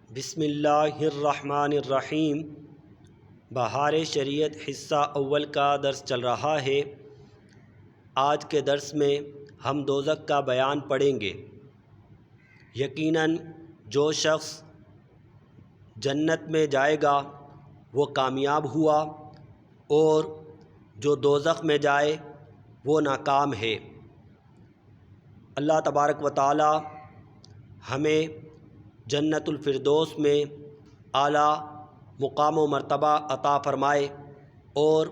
بسم اللہ الرحمن الرحیم۔ بہار شریعت حصہ اول کا درس چل رہا ہے۔ آج کے درس میں ہم دوزخ کا بیان پڑھیں گے۔ یقیناً جو شخص جنت میں جائے گا وہ کامیاب ہوا، اور جو دوزخ میں جائے وہ ناکام ہے۔ اللہ تبارک و تعالی ہمیں جنت الفردوس میں اعلیٰ مقام و مرتبہ عطا فرمائے اور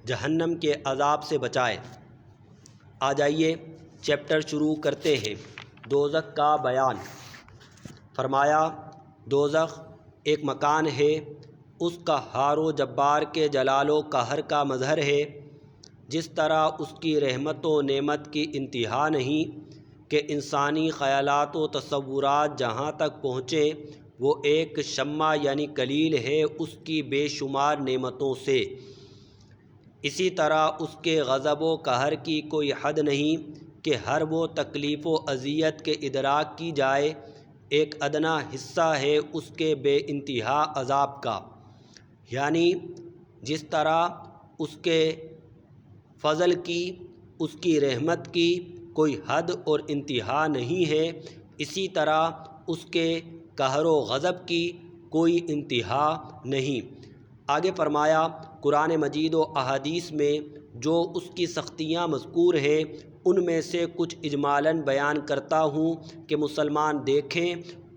جہنم کے عذاب سے بچائے۔ آ جائیے چیپٹر شروع کرتے ہیں۔ دوزخ کا بیان۔ فرمایا دوزخ ایک مکان ہے، اس قہار و جبار کے جلال و قہر کا مظہر ہے۔ جس طرح اس کی رحمت و نعمت کی انتہا نہیں کہ انسانی خیالات و تصورات جہاں تک پہنچے، وہ ایک شمع یعنی کلیل ہے اس کی بے شمار نعمتوں سے، اسی طرح اس کے غضب و قہر کی کوئی حد نہیں کہ ہر وہ تکلیف و اذیت کے ادراک کی جائے۔ ایک ادنا حصہ ہے اس کے بے انتہا عذاب کا، یعنی جس طرح اس کے فضل کی، اس کی رحمت کی کوئی حد اور انتہا نہیں ہے، اسی طرح اس کے قہر و غضب کی کوئی انتہا نہیں۔ آگے فرمایا قرآن مجید و احادیث میں جو اس کی سختیاں مذکور ہیں ان میں سے کچھ اجمالاً بیان کرتا ہوں کہ مسلمان دیکھیں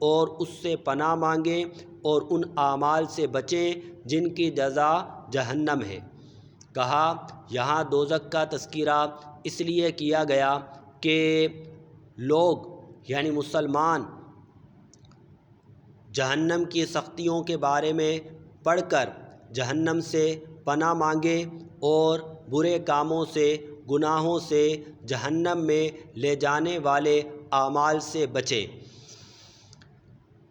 اور اس سے پناہ مانگیں اور ان اعمال سے بچیں جن کی جزا جہنم ہے۔ کہا یہاں دوزخ کا تذکرہ اس لیے کیا گیا کہ لوگ یعنی مسلمان جہنم کی سختیوں کے بارے میں پڑھ کر جہنم سے پناہ مانگے اور برے کاموں سے، گناہوں سے، جہنم میں لے جانے والے اعمال سے بچیں۔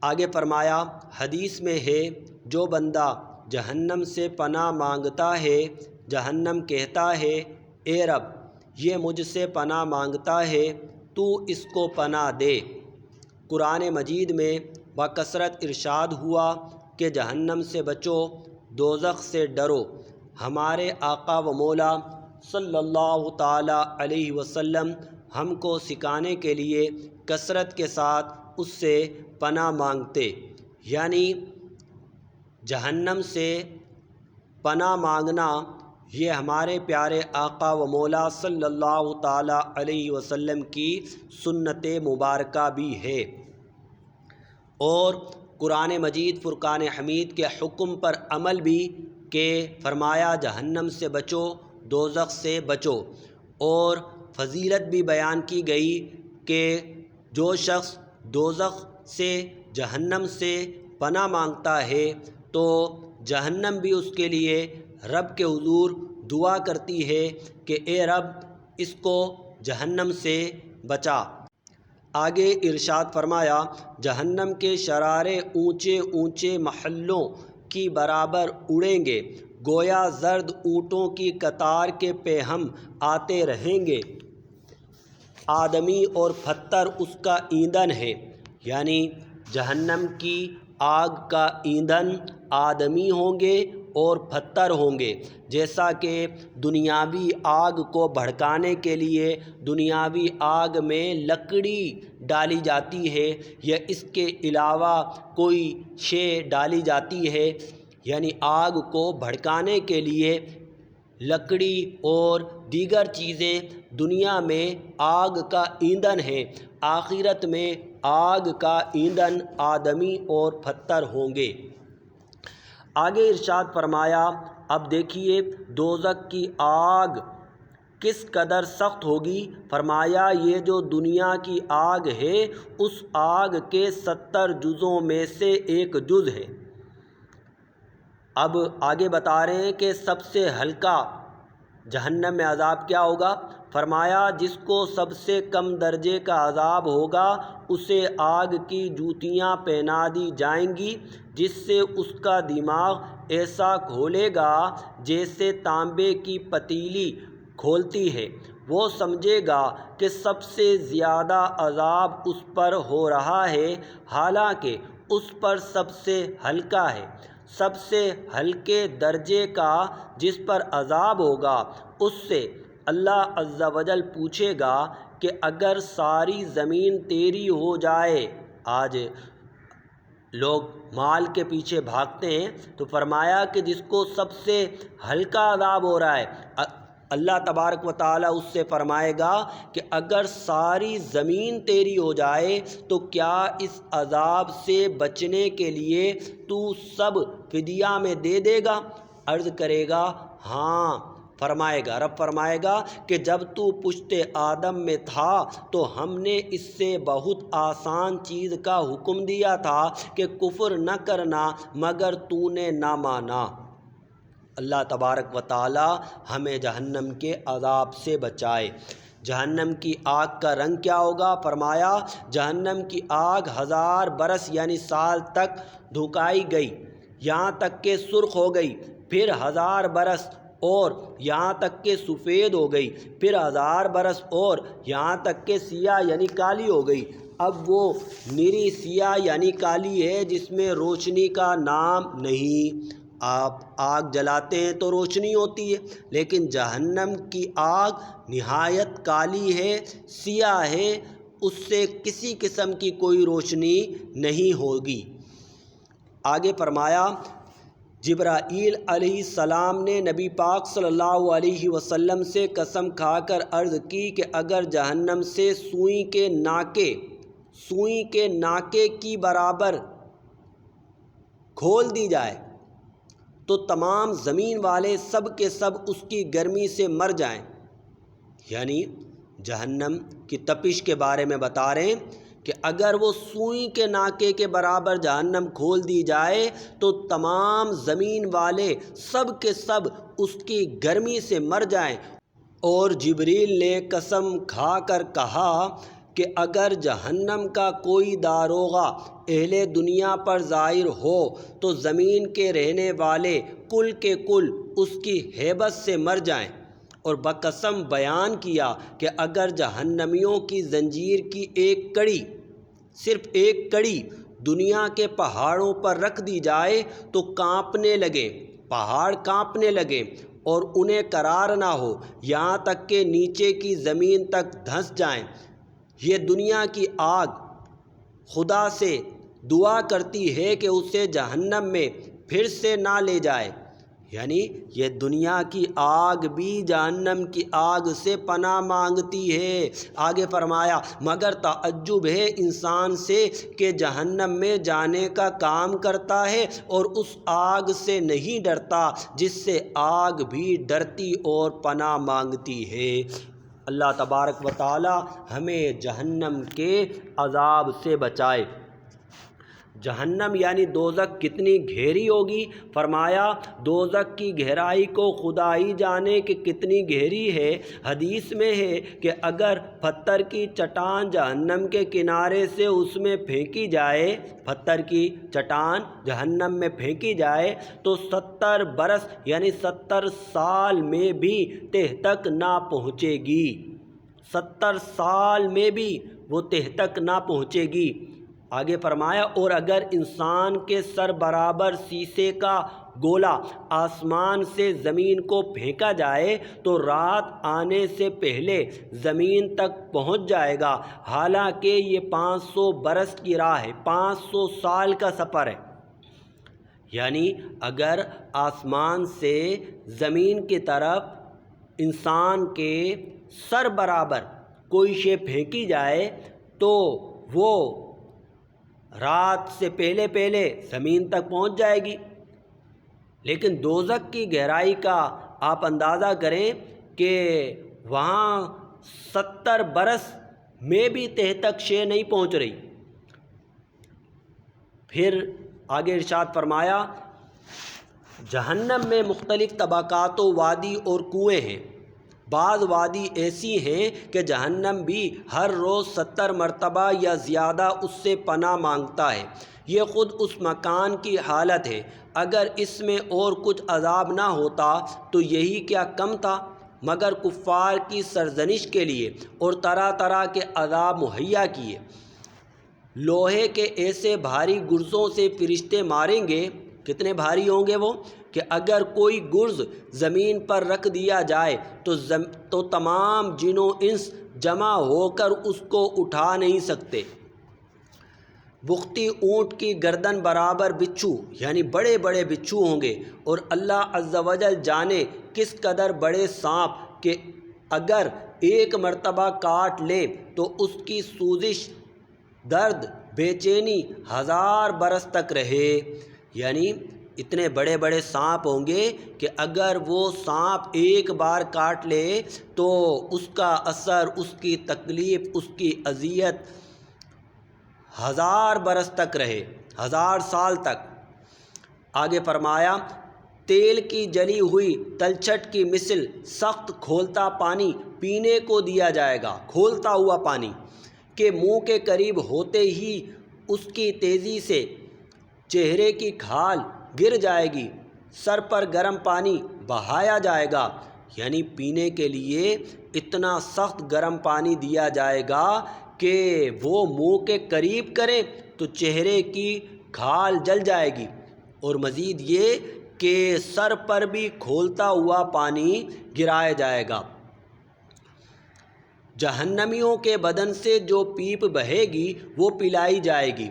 آگے فرمایا حدیث میں ہے جو بندہ جہنم سے پناہ مانگتا ہے، جہنم کہتا ہے اے رب یہ مجھ سے پناہ مانگتا ہے، تو اس کو پناہ دے۔ قرآن مجید میں بکثرت ارشاد ہوا کہ جہنم سے بچو، دوزخ سے ڈرو۔ ہمارے آقا و مولا صلی اللہ تعالی علیہ وسلم ہم کو سکھانے کے لیے کثرت کے ساتھ اس سے پناہ مانگتے، یعنی جہنم سے پناہ مانگنا یہ ہمارے پیارے آقا و مولا صلی اللہ تعالی علیہ وسلم کی سنت مبارکہ بھی ہے، اور قرآن مجید فرقان حمید کے حکم پر عمل بھی کہ فرمایا جہنم سے بچو، دوزخ سے بچو۔ اور فضیلت بھی بیان کی گئی کہ جو شخص دوزخ سے، جہنم سے پناہ مانگتا ہے تو جہنم بھی اس کے لیے رب کے حضور دعا کرتی ہے کہ اے رب اس کو جہنم سے بچا۔ آگے ارشاد فرمایا جہنم کے شرارے اونچے اونچے محلوں کی برابر اڑیں گے، گویا زرد اونٹوں کی قطار کے پہ ہم آتے رہیں گے۔ آدمی اور پتھر اس کا ایندھن ہے، یعنی جہنم کی آگ کا ایندھن آدمی ہوں گے اور پتھر ہوں گے۔ جیسا کہ دنیاوی آگ کو بھڑکانے کے لیے دنیاوی آگ میں لکڑی ڈالی جاتی ہے یا اس کے علاوہ کوئی شے ڈالی جاتی ہے، یعنی آگ کو بھڑکانے کے لیے لکڑی اور دیگر چیزیں دنیا میں آگ کا ایندھن ہیں، آخرت میں آگ کا ایندھن آدمی اور پتھر ہوں گے۔ آگے ارشاد فرمایا اب دیکھیے دوزخ کی آگ کس قدر سخت ہوگی۔ فرمایا یہ جو دنیا کی آگ ہے اس آگ کے 70 جزوں میں سے ایک جز ہے۔ اب آگے بتا رہے ہیں کہ سب سے ہلکا جہنم میں عذاب کیا ہوگا۔ فرمایا جس کو سب سے کم درجے کا عذاب ہوگا اسے آگ کی جوتیاں پہنا دی جائیں گی، جس سے اس کا دماغ ایسا کھولے گا جیسے تانبے کی پتیلی کھولتی ہے۔ وہ سمجھے گا کہ سب سے زیادہ عذاب اس پر ہو رہا ہے، حالانکہ اس پر سب سے ہلکا ہے، سب سے ہلکے درجے کا جس پر عذاب ہوگا اس سے اللہ عز و جل پوچھے گا کہ اگر ساری زمین تیری ہو جائے۔ آج لوگ مال کے پیچھے بھاگتے ہیں تو فرمایا کہ جس کو سب سے ہلکا عذاب ہو رہا ہے، اللہ تبارک و تعالیٰ اس سے فرمائے گا کہ اگر ساری زمین تیری ہو جائے تو کیا اس عذاب سے بچنے کے لیے تو سب فدیہ میں دے دے گا؟ عرض کرے گا ہاں۔ فرمائے گا، رب فرمائے گا کہ جب تو پشت آدم میں تھا تو ہم نے اس سے بہت آسان چیز کا حکم دیا تھا کہ کفر نہ کرنا، مگر تو نے نہ مانا۔ اللہ تبارک و تعالی ہمیں جہنم کے عذاب سے بچائے۔ جہنم کی آگ کا رنگ کیا ہوگا؟ فرمایا جہنم کی آگ 1000 برس یعنی سال تک دھکائی گئی، یہاں تک کہ سرخ ہو گئی، پھر 1000 برس اور یہاں تک کہ سفید ہو گئی، پھر 1000 برس اور یہاں تک کہ سیاہ یعنی کالی ہو گئی۔ اب وہ نری سیاہ یعنی کالی ہے جس میں روشنی کا نام نہیں۔ آپ آگ جلاتے ہیں تو روشنی ہوتی ہے، لیکن جہنم کی آگ نہایت کالی ہے، سیاہ ہے، اس سے کسی قسم کی کوئی روشنی نہیں ہوگی۔ آگے فرمایا جبرائیل علیہ السلام نے نبی پاک صلی اللہ علیہ وسلم سے قسم کھا کر عرض کی کہ اگر جہنم سے سوئی کے ناکے کی برابر کھول دی جائے تو تمام زمین والے سب کے سب اس کی گرمی سے مر جائیں۔ یعنی جہنم کی تپش کے بارے میں بتا رہے ہیں کہ اگر وہ سوئی کے ناکے کے برابر جہنم کھول دی جائے تو تمام زمین والے سب کے سب اس کی گرمی سے مر جائیں۔ اور جبریل نے قسم کھا کر کہا کہ اگر جہنم کا کوئی داروغہ اہل دنیا پر ظاہر ہو تو زمین کے رہنے والے کل کے کل اس کی ہیبت سے مر جائیں۔ اور بقسم بیان کیا کہ اگر جہنمیوں کی زنجیر کی ایک کڑی، صرف ایک کڑی دنیا کے پہاڑوں پر رکھ دی جائے تو کانپنے لگے، پہاڑ کانپنے لگے اور انہیں قرار نہ ہو، یہاں تک کہ نیچے کی زمین تک دھنس جائیں۔ یہ دنیا کی آگ خدا سے دعا کرتی ہے کہ اسے جہنم میں پھر سے نہ لے جائے۔ یعنی یہ دنیا کی آگ بھی جہنم کی آگ سے پناہ مانگتی ہے۔ آگے فرمایا مگر تعجب ہے انسان سے کہ جہنم میں جانے کا کام کرتا ہے اور اس آگ سے نہیں ڈرتا جس سے آگ بھی ڈرتی اور پناہ مانگتی ہے۔ اللہ تبارک و تعالی ہمیں جہنم کے عذاب سے بچائے۔ جہنم یعنی دوزخ کتنی گہری ہوگی؟ فرمایا دوزخ کی گہرائی کو خدا ہی جانے کہ کتنی گہری ہے۔ حدیث میں ہے کہ اگر پتھر کی چٹان جہنم کے کنارے سے اس میں پھینکی جائے، پتھر کی چٹان جہنم میں پھینکی جائے تو 70 برس یعنی 70 سال میں بھی تہ تک نہ پہنچے گی۔ 70 سال میں بھی وہ تہ تک نہ پہنچے گی۔ آگے فرمایا اور اگر انسان کے سر برابر شیشے کا گولا آسمان سے زمین کو پھینکا جائے تو رات آنے سے پہلے زمین تک پہنچ جائے گا، حالانکہ یہ 500 برس کی راہ ہے، 500 سال کا سفر ہے۔ یعنی اگر آسمان سے زمین کی طرف انسان کے سر برابر کوئی شے پھینکی جائے تو وہ رات سے پہلے پہلے زمین تک پہنچ جائے گی۔ لیکن دوزخ کی گہرائی کا آپ اندازہ کریں کہ وہاں 70 برس میں بھی تہ تک شے نہیں پہنچ رہی۔ پھر آگے ارشاد فرمایا جہنم میں مختلف طبقات و وادی اور کنویں ہیں۔ بعض وادی ایسی ہیں کہ جہنم بھی ہر روز 70 مرتبہ یا زیادہ اس سے پناہ مانگتا ہے۔ یہ خود اس مکان کی حالت ہے، اگر اس میں اور کچھ عذاب نہ ہوتا تو یہی کیا کم تھا، مگر کفار کی سرزنش کے لیے اور طرح طرح کے عذاب مہیا کیے۔ لوہے کے ایسے بھاری گرزوں سے فرشتے ماریں گے، کتنے بھاری ہوں گے وہ، کہ اگر کوئی گرز زمین پر رکھ دیا جائے تو تمام جن و انس جمع ہو کر اس کو اٹھا نہیں سکتے۔ بختی اونٹ کی گردن برابر بچھو، یعنی بڑے بڑے بچھو ہوں گے، اور اللہ عز و جل جانے کس قدر بڑے سانپ کہ اگر ایک مرتبہ کاٹ لے تو اس کی سوزش، درد، بے چینی 1000 برس تک رہے۔ یعنی اتنے بڑے بڑے سانپ ہوں گے کہ اگر وہ سانپ ایک بار کاٹ لے تو اس کا اثر، اس کی تکلیف، اس کی اذیت 1000 برس تک رہے، 1000 سال تک۔ آگے فرمایا تیل کی جلی ہوئی تلچھٹ کی مثل سخت کھولتا پانی پینے کو دیا جائے گا، کھولتا ہوا پانی کہ منہ کے قریب ہوتے ہی اس کی تیزی سے چہرے کی کھال گر جائے گی، سر پر گرم پانی بہایا جائے گا، یعنی پینے کے لیے اتنا سخت گرم پانی دیا جائے گا کہ وہ منہ کے قریب کرے تو چہرے کی کھال جل جائے گی، اور مزید یہ کہ سر پر بھی کھولتا ہوا پانی گرایا جائے گا۔ جہنمیوں کے بدن سے جو پیپ بہے گی وہ پلائی جائے گی،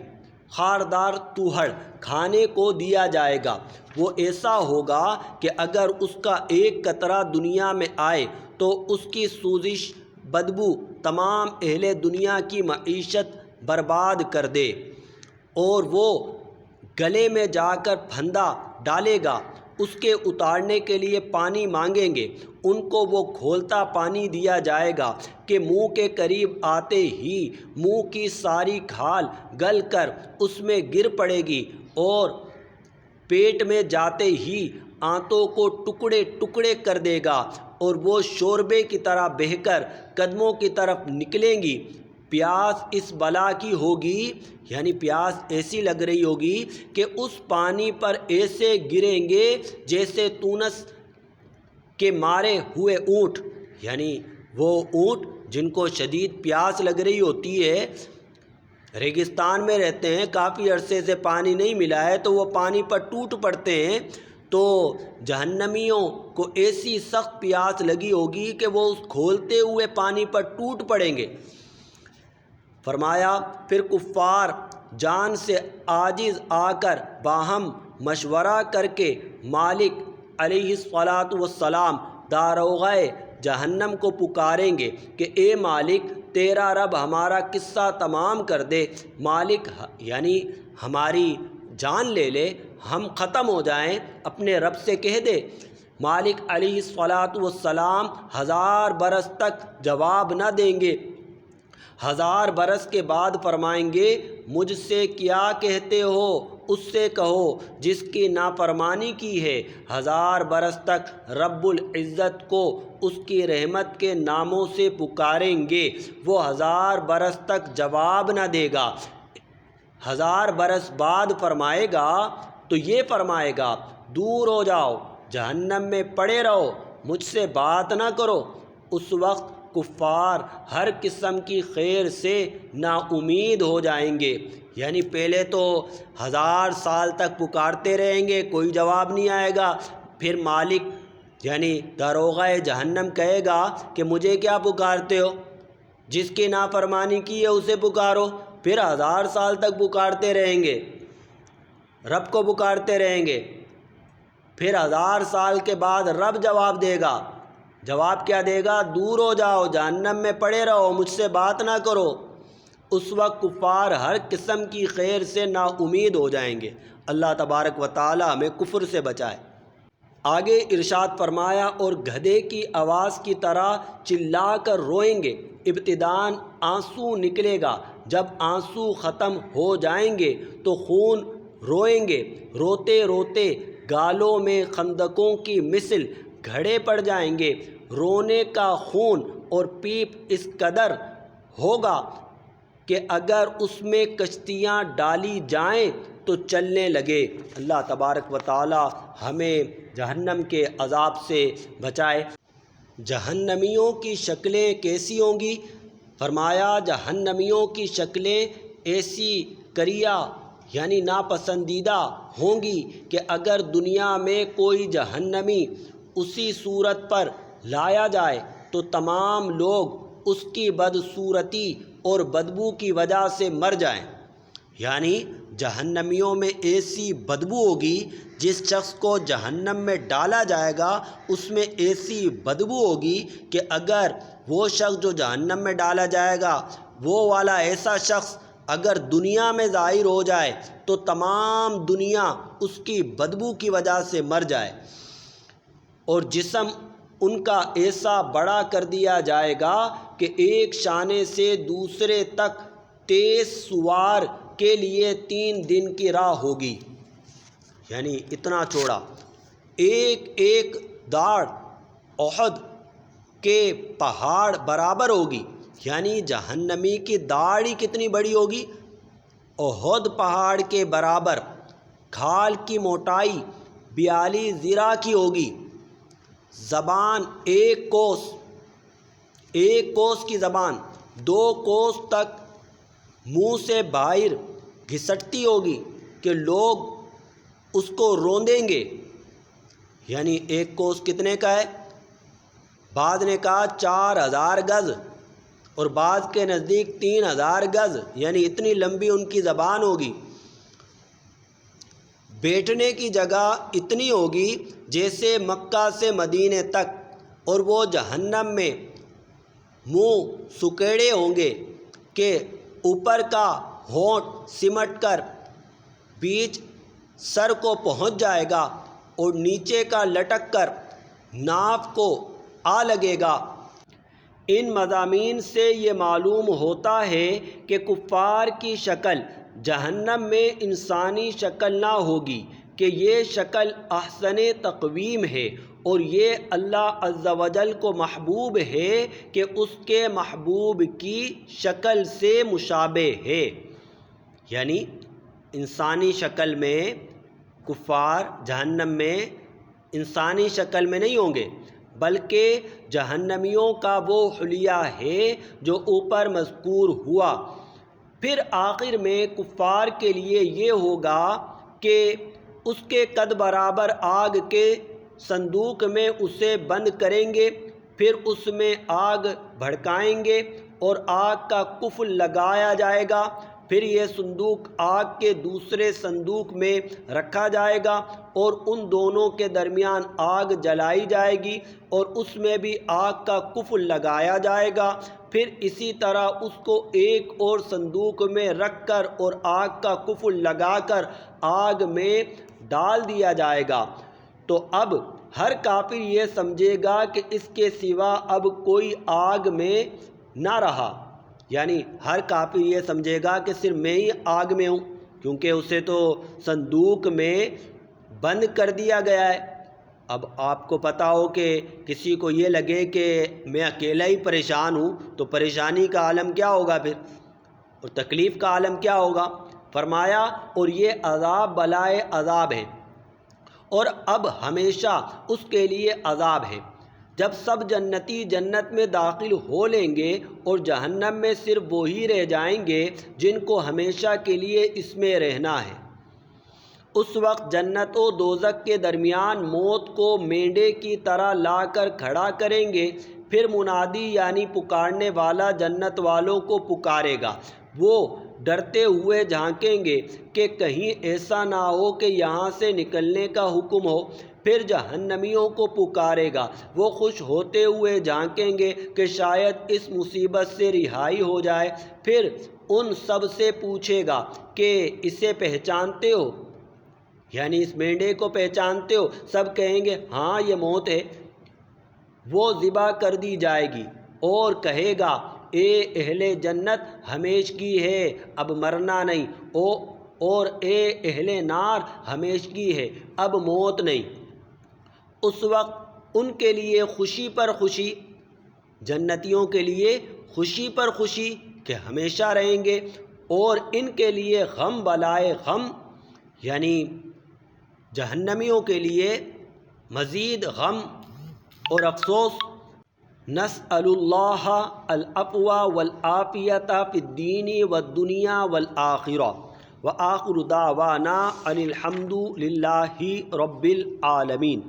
خاردار توہڑ کھانے کو دیا جائے گا، وہ ایسا ہوگا کہ اگر اس کا ایک قطرہ دنیا میں آئے تو اس کی سوزش، بدبو تمام اہل دنیا کی معیشت برباد کر دے، اور وہ گلے میں جا کر پھندا ڈالے گا۔ اس کے اتارنے کے لیے پانی مانگیں گے، ان کو وہ کھولتا پانی دیا جائے گا کہ منہ کے قریب آتے ہی منہ کی ساری کھال گل کر اس میں گر پڑے گی، اور پیٹ میں جاتے ہی آنتوں کو ٹکڑے ٹکڑے کر دے گا، اور وہ شوربے کی طرح بہہ کر قدموں کی طرف نکلیں گی۔ پیاس اس بلا کی ہوگی، یعنی پیاس ایسی لگ رہی ہوگی کہ اس پانی پر ایسے گریں گے جیسے تونس کے مارے ہوئے اونٹ، یعنی وہ اونٹ جن کو شدید پیاس لگ رہی ہوتی ہے، ریگستان میں رہتے ہیں، کافی عرصے سے پانی نہیں ملا ہے تو وہ پانی پر ٹوٹ پڑتے ہیں، تو جہنمیوں کو ایسی سخت پیاس لگی ہوگی کہ وہ اس کھولتے ہوئے پانی پر ٹوٹ پڑیں گے۔ فرمایا پھر کفار جان سے عاجز آ کر باہم مشورہ کر کے مالک علیہ الصلاۃ والسلام داروغہ جہنم کو پکاریں گے کہ اے مالک تیرا رب ہمارا قصہ تمام کر دے، مالک یعنی ہماری جان لے لے، ہم ختم ہو جائیں، اپنے رب سے کہہ دے۔ مالک علیہ الصلاۃ والسلام 1000 برس تک جواب نہ دیں گے، 1000 برس کے بعد فرمائیں گے مجھ سے کیا کہتے ہو، اس سے کہو جس کی نافرمانی کی ہے۔ 1000 برس تک رب العزت کو اس کی رحمت کے ناموں سے پکاریں گے، وہ 1000 برس تک جواب نہ دے گا۔ 1000 برس بعد فرمائے گا تو یہ فرمائے گا دور ہو جاؤ، جہنم میں پڑے رہو، مجھ سے بات نہ کرو۔ اس وقت کفار ہر قسم کی خیر سے نا امید ہو جائیں گے، یعنی پہلے تو 1000 سال تک پکارتے رہیں گے، کوئی جواب نہیں آئے گا، پھر مالک یعنی داروغہ جہنم کہے گا کہ مجھے کیا پکارتے ہو، جس کی نافرمانی کی ہے اسے پکارو۔ پھر 1000 سال تک پکارتے رہیں گے، رب کو پکارتے رہیں گے، پھر 1000 سال کے بعد رب جواب دے گا۔ جواب کیا دے گا؟ دور ہو جاؤ، جہنم میں پڑے رہو، مجھ سے بات نہ کرو۔ اس وقت کفار ہر قسم کی خیر سے نا امید ہو جائیں گے۔ اللہ تبارک و تعالی ہمیں کفر سے بچائے۔ آگے ارشاد فرمایا اور گدھے کی آواز کی طرح چلا کر روئیں گے، ابتداءً آنسو نکلے گا، جب آنسو ختم ہو جائیں گے تو خون روئیں گے، روتے روتے گالوں میں خندقوں کی مثل گھڑے پڑ جائیں گے۔ رونے کا خون اور پیپ اس قدر ہوگا کہ اگر اس میں کشتیاں ڈالی جائیں تو چلنے لگے۔ اللہ تبارک و تعالی ہمیں جہنم کے عذاب سے بچائے۔ جہنمیوں کی شکلیں کیسی ہوں گی؟ فرمایا جہنمیوں کی شکلیں ایسی کریا یعنی ناپسندیدہ ہوں گی کہ اگر دنیا میں کوئی جہنمی اسی صورت پر لایا جائے تو تمام لوگ اس کی بدصورتی اور بدبو کی وجہ سے مر جائیں۔ یعنی جہنمیوں میں ایسی بدبو ہوگی، جس شخص کو جہنم میں ڈالا جائے گا اس میں ایسی بدبو ہوگی کہ اگر وہ شخص جو جہنم میں ڈالا جائے گا وہ والا ایسا شخص اگر دنیا میں ظاہر ہو جائے تو تمام دنیا اس کی بدبو کی وجہ سے مر جائے، اور جسم ان کا ایسا بڑا کر دیا جائے گا کہ ایک شانے سے دوسرے تک تیز سوار کے لیے 3 دن کی راہ ہوگی۔ یعنی اتنا چوڑا، ایک ایک داڑھ احد کے پہاڑ برابر ہوگی۔ یعنی جہنمی کی داڑھی کتنی بڑی ہوگی؟ احد پہاڑ کے برابر۔ کھال کی موٹائی 42 ذراع کی ہوگی۔ زبان 1 کوس کی زبان 2 کوس تک منہ سے باہر گھسٹتی ہوگی کہ لوگ اس کو روندیں گے۔ یعنی 1 کوس کتنے کا ہے؟ بعض نے کہا 4000 گز اور بعض کے نزدیک 3000 گز، یعنی اتنی لمبی ان کی زبان ہوگی۔ بیٹھنے کی جگہ اتنی ہوگی جیسے مکہ سے مدینے تک، اور وہ جہنم میں منہ سکیڑے ہوں گے کہ اوپر کا ہونٹ سمٹ کر بیچ سر کو پہنچ جائے گا اور نیچے کا لٹک کر ناف کو آ لگے گا۔ ان مضامین سے یہ معلوم ہوتا ہے کہ کفار کی شکل جہنم میں انسانی شکل نہ ہوگی، کہ یہ شکل احسن تقویم ہے، اور یہ اللہ عز و جل کو محبوب ہے کہ اس کے محبوب کی شکل سے مشابہ ہے۔ یعنی انسانی شکل میں کفار جہنم میں انسانی شکل میں نہیں ہوں گے، بلکہ جہنمیوں کا وہ حلیہ ہے جو اوپر مذکور ہوا۔ پھر آخر میں کفار کے لیے یہ ہوگا کہ اس کے قد برابر آگ کے صندوق میں اسے بند کریں گے، پھر اس میں آگ بھڑکائیں گے اور آگ کا کفل لگایا جائے گا، پھر یہ صندوق آگ کے دوسرے صندوق میں رکھا جائے گا اور ان دونوں کے درمیان آگ جلائی جائے گی اور اس میں بھی آگ کا کفل لگایا جائے گا، پھر اسی طرح اس کو ایک اور صندوق میں رکھ کر اور آگ کا کفل لگا کر آگ میں ڈال دیا جائے گا۔ تو اب ہر کافر یہ سمجھے گا کہ اس کے سوا اب کوئی آگ میں نہ رہا، یعنی ہر کافر یہ سمجھے گا کہ صرف میں ہی آگ میں ہوں، کیونکہ اسے تو صندوق میں بند کر دیا گیا ہے۔ اب آپ کو پتہ ہو کہ کسی کو یہ لگے کہ میں اکیلا ہی پریشان ہوں تو پریشانی کا عالم کیا ہوگا پھر، اور تکلیف کا عالم کیا ہوگا؟ فرمایا اور یہ عذاب بلائے عذاب ہے، اور اب ہمیشہ اس کے لیے عذاب ہے۔ جب سب جنتی جنت میں داخل ہو لیں گے اور جہنم میں صرف وہی رہ جائیں گے جن کو ہمیشہ کے لیے اس میں رہنا ہے، اس وقت جنت و دوزخ کے درمیان موت کو مینڈے کی طرح لا کر کھڑا کریں گے، پھر منادی یعنی پکارنے والا جنت والوں کو پکارے گا، وہ ڈرتے ہوئے جھانکیں گے کہ کہیں ایسا نہ ہو کہ یہاں سے نکلنے کا حکم ہو، پھر جہنمیوں کو پکارے گا، وہ خوش ہوتے ہوئے جھانکیں گے کہ شاید اس مصیبت سے رہائی ہو جائے، پھر ان سب سے پوچھے گا کہ اسے پہچانتے ہو، یعنی اس مینڈے کو پہچانتے ہو؟ سب کہیں گے ہاں یہ موت ہے۔ وہ ذبح کر دی جائے گی اور کہے گا اے اہل جنت ہمیشگی ہے، اب مرنا نہیں، اور اے اہل نار ہمیشگی ہے، اب موت نہیں۔ اس وقت ان کے لیے خوشی پر خوشی، جنتیوں کے لیے خوشی پر خوشی کہ ہمیشہ رہیں گے، اور ان کے لیے غم بلائے غم، یعنی جہنمیوں کے لیے مزید غم اور افسوس نسأل اللہ العفو والعافیۃ فی الدین والدنیا والآخرہ وآخر دعوانا ان الحمد للہ رب العالمین۔